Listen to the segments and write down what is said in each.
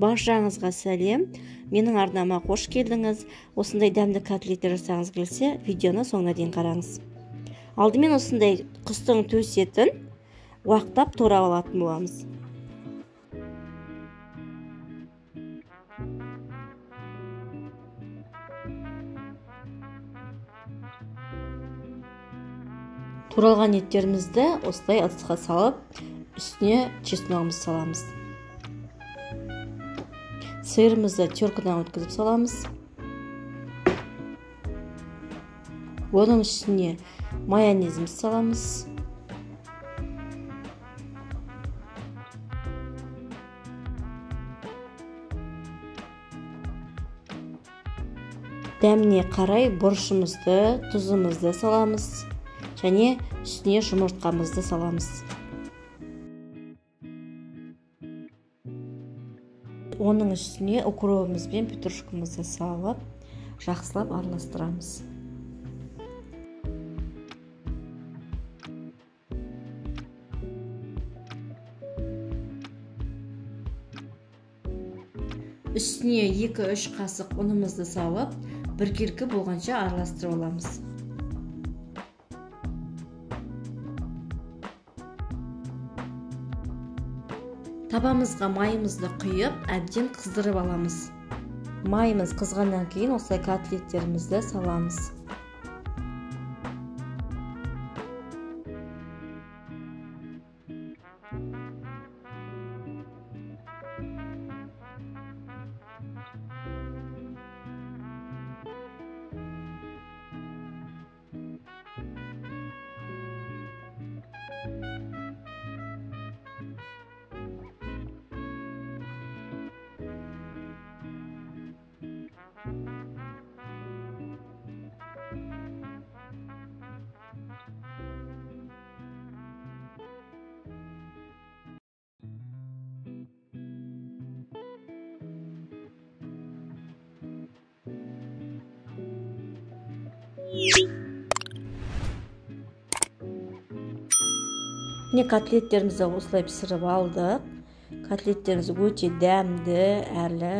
Баршаңызға сәлем. Менің арнама қош келдіңіз. Осындай дәмді котлеттер жасағыңыз келсе, видеоны соңына дейін қараңыз. Алдымен осындай құстың төс етін уақтап турап алатын боламыз. Туралған еттерімізді осылай ыдысқа салып, үстіне чесногымызды саламыз. Сиырымызды теркадан өткізіп саламыз. Оның үстіне майонезімізді саламыз. Дәміне қарай бұрышымызды, тұзымызды саламыз. Және үстіне жұмыртқамызды саламыз. Оның үстіне укропымыз бен петрушкамызды салып, жақсылап араластырамыз. Үстіне 2-3 қасық ұнымызды салып, біркелкі болғанша араластырып аламыз. Табамызға майымызды құйып, әбден қыздырып аламыз. Майымыз қызғаннан кейін осылай котлеттерімізді саламыз. Міне котлеттерімізді осылай пісіріп алдық. Котлеттеріміз өте дәмді, әрі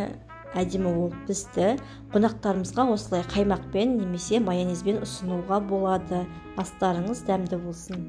әдемі болып пісті. Қонақтарымызға осылай қаймақпен немесе майонезбен ұсынуға болады. Астарыңыз дәмді болсын.